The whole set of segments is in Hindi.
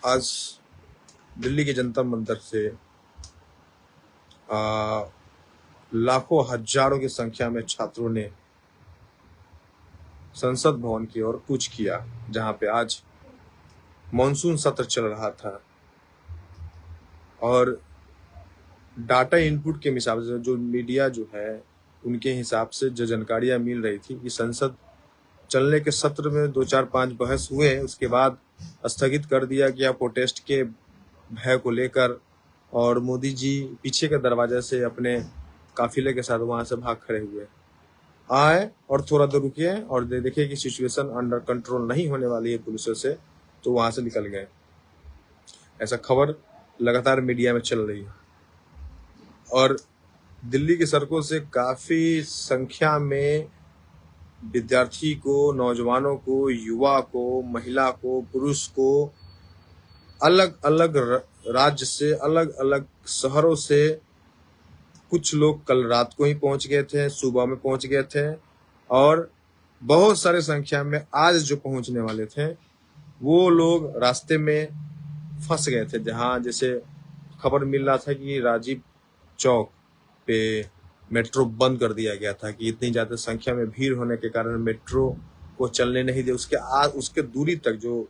आज दिल्ली के जंतर मंतर से लाखों हजारों की संख्या में छात्रों ने संसद भवन की ओर कूच किया, जहां पे आज मॉनसून सत्र चल रहा था और डाटा इनपुट के हिसाब से जो मीडिया जो है उनके हिसाब से जो जानकारियां मिल रही थी कि संसद चलने के सत्र में 2-4-5 बहस हुए, उसके बाद स्थगित कर दिया गया प्रोटेस्ट के भय को लेकर। और मोदी जी पीछे के दरवाजे से अपने काफिले के साथ वहां से भाग खड़े हुए, आए और थोड़ा देर रुके और देखे कि सिचुएशन अंडर कंट्रोल नहीं होने वाली है पुलिसों से, तो वहां से निकल गए। ऐसा खबर लगातार मीडिया में चल रही है और दिल्ली की सड़कों से काफी संख्या में विद्यार्थी को, नौजवानों को, युवा को, महिला को, पुरुष को अलग अलग राज्य से, अलग अलग शहरों से, कुछ लोग कल रात को ही पहुंच गए थे, सुबह में पहुंच गए थे और बहुत सारे संख्या में आज जो पहुंचने वाले थे वो लोग रास्ते में फंस गए थे। जहां जैसे खबर मिल रहा था कि राजीव चौक पे मेट्रो बंद कर दिया गया था कि इतनी ज्यादा संख्या में भीड़ होने के कारण मेट्रो को चलने नहीं दे। उसके दूरी तक जो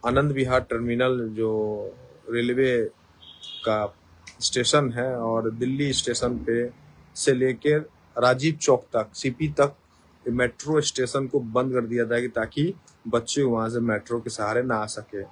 आनंद विहार टर्मिनल जो रेलवे का स्टेशन है और दिल्ली स्टेशन पे से लेकर राजीव चौक तक, सीपी तक मेट्रो स्टेशन को बंद कर दिया था कि ताकि बच्चे वहां से मेट्रो के सहारे ना आ सके।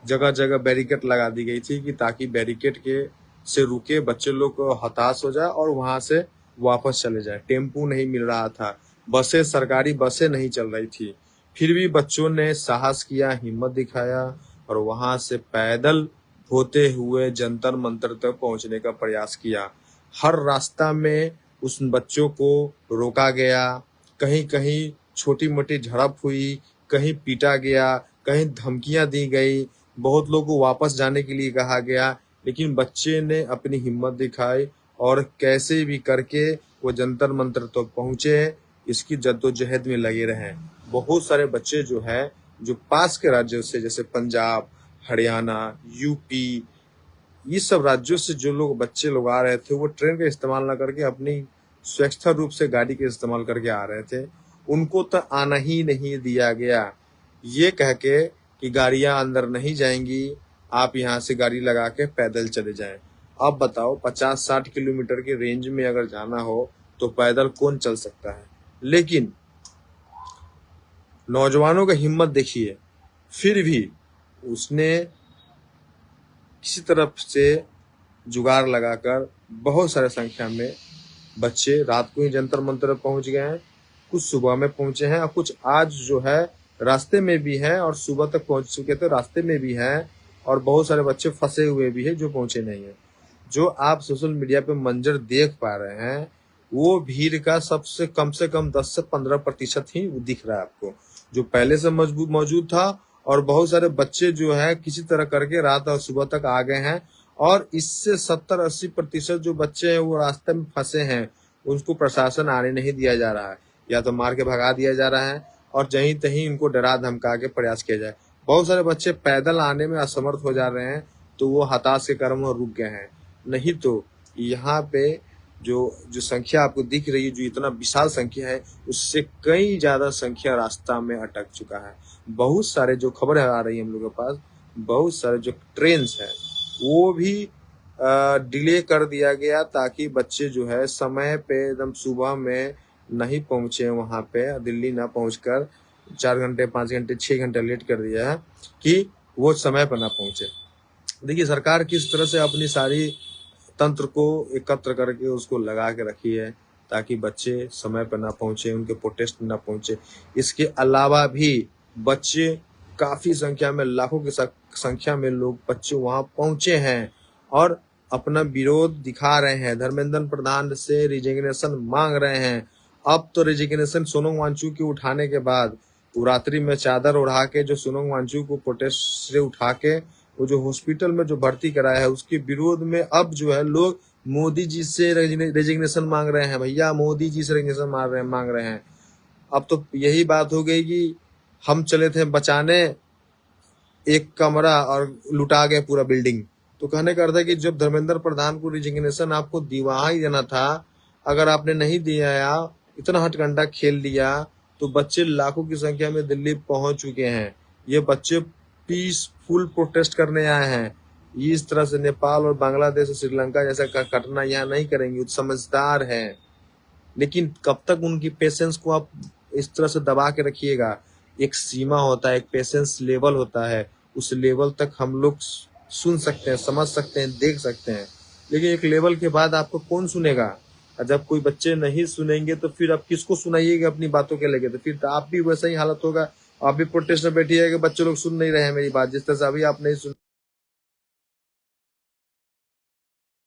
जगह जगह बैरिकेड लगा दी गई थी कि ताकि बैरिकेड के से रुके बच्चे लोग को हताश हो जाए और वहां से वापस चले जाए। टेम्पू नहीं मिल रहा था, बसें, सरकारी बसें नहीं चल रही थी, फिर भी बच्चों ने साहस किया, हिम्मत दिखाया और वहां से पैदल होते हुए जंतर मंतर तक पहुंचने का प्रयास किया। हर रास्ता में उस बच्चों को रोका गया, कहीं कहीं छोटी मोटी झड़प हुई, कहीं पीटा गया, कहीं धमकियां दी गई, बहुत लोगों को वापस जाने के लिए कहा गया, लेकिन बच्चे ने अपनी हिम्मत दिखाई और कैसे भी करके वो जंतर मंतर तक पहुंचे, इसकी जद्दोजहद में लगे रहे। बहुत सारे बच्चे जो है जो पास के राज्यों से, जैसे पंजाब, हरियाणा, यूपी, ये सब राज्यों से जो लोग बच्चे लोग आ रहे थे वो ट्रेन का इस्तेमाल ना करके अपनी स्वेच्छा रूप से गाड़ी के इस्तेमाल करके आ रहे थे। उनको तो आना ही नहीं दिया गया, ये कह के कि गाड़ियां अंदर नहीं जाएंगी, आप यहाँ से गाड़ी लगा के पैदल चले जाएं। अब बताओ 50-60 किलोमीटर के रेंज में अगर जाना हो तो पैदल कौन चल सकता है। लेकिन नौजवानों का हिम्मत देखिए, फिर भी उसने किसी तरफ से जुगाड़ लगाकर बहुत सारे संख्या में बच्चे रात को ही जंतर मंतर पहुंच गए हैं। कुछ सुबह में पहुंचे हैं और कुछ आज जो है रास्ते में भी है और सुबह तक पहुंच चुके थे, रास्ते में भी है और बहुत सारे बच्चे फंसे हुए भी है जो पहुंचे नहीं है। जो आप सोशल मीडिया पे मंजर देख पा रहे हैं वो भीड़ का सबसे कम से कम 10 से 15% ही दिख रहा है आपको, जो पहले से मौजूद था। और बहुत सारे बच्चे जो है किसी तरह करके रात और सुबह तक आ गए हैं और इससे 70-80% जो बच्चे हैं वो रास्ते में फंसे हैं, उनको प्रशासन आने नहीं दिया जा रहा है, या तो मार के भगा दिया जा रहा है और जहीं तहीं इनको डरा धमका के प्रयास किया जाए। बहुत सारे बच्चे पैदल आने में असमर्थ हो जा रहे हैं तो वो हताश के कारण वो रुक गए हैं। नहीं तो यहाँ पे जो संख्या आपको दिख रही है, जो इतना विशाल संख्या है, उससे कई ज्यादा संख्या रास्ता में अटक चुका है। बहुत सारे जो खबरें आ रही है हम लोग के पास, बहुत सारे जो ट्रेन है वो भी डिले कर दिया गया ताकि बच्चे जो है समय पे एकदम सुबह में नहीं पहुंचे वहां पे, दिल्ली ना पहुंचकर 4 घंटे, 5 घंटे, 6 घंटे लेट कर दिया है कि वो समय पर ना पहुंचे। देखिए सरकार किस तरह से अपनी सारी तंत्र को एकत्र करके उसको लगा के रखी है ताकि बच्चे समय पर ना पहुंचे, उनके प्रोटेस्ट में ना पहुंचे। इसके अलावा भी बच्चे काफी संख्या में, लाखों की संख्या में लोग बच्चे वहां पहुंचे हैं और अपना विरोध दिखा रहे हैं, धर्मेंद्र प्रधान से रिजिग्नेशन मांग रहे हैं। अब तो रिजिग्नेशन सोनम वांगचुक के उठाने के बाद रात्रि में चादर उड़ा के जो सोनम वांगचुक को प्रोटेस्ट से उठा के वो जो हॉस्पिटल में जो भर्ती कराया है उसके विरोध में अब जो है लोग मोदी जी से रेजिग्नेशन मांग रहे हैं। भैया मोदी जी से रेजिग्नेशन मांग रहे हैं। अब तो यही बात हो गई कि हम चले थे बचाने एक कमरा और लुटा गए पूरा बिल्डिंग। तो कहने का अर्थ है कि जब धर्मेंद्र प्रधान को रिजिग्नेशन आपको दिवा ही देना था, अगर आपने नहीं दिया या इतना हथकंडा खेल दिया, तो बच्चे लाखों की संख्या में दिल्ली पहुंच चुके हैं। ये बच्चे पीसफुल प्रोटेस्ट करने आए हैं। इस तरह से नेपाल और बांग्लादेश और श्रीलंका जैसा घटना यहाँ नहीं करेंगे, समझदार है। लेकिन कब तक उनकी पेशेंस को आप इस तरह से दबा के रखिएगा? एक सीमा होता है, एक पेशेंस लेवल होता है, उस लेवल तक हम लोग सुन सकते हैं, समझ सकते हैं, देख सकते हैं, लेकिन एक लेवल के बाद आपको कौन सुनेगा? और जब कोई बच्चे नहीं सुनेंगे तो फिर आप किसको सुनाइएगा अपनी बातों के लगे? तो फिर तो आप भी वैसा ही हालत होगा, आप भी प्रोटेस्ट में बैठिएगा कि बच्चे लोग सुन नहीं रहे हैं मेरी बात, जिस तरह से अभी आप नहीं सुन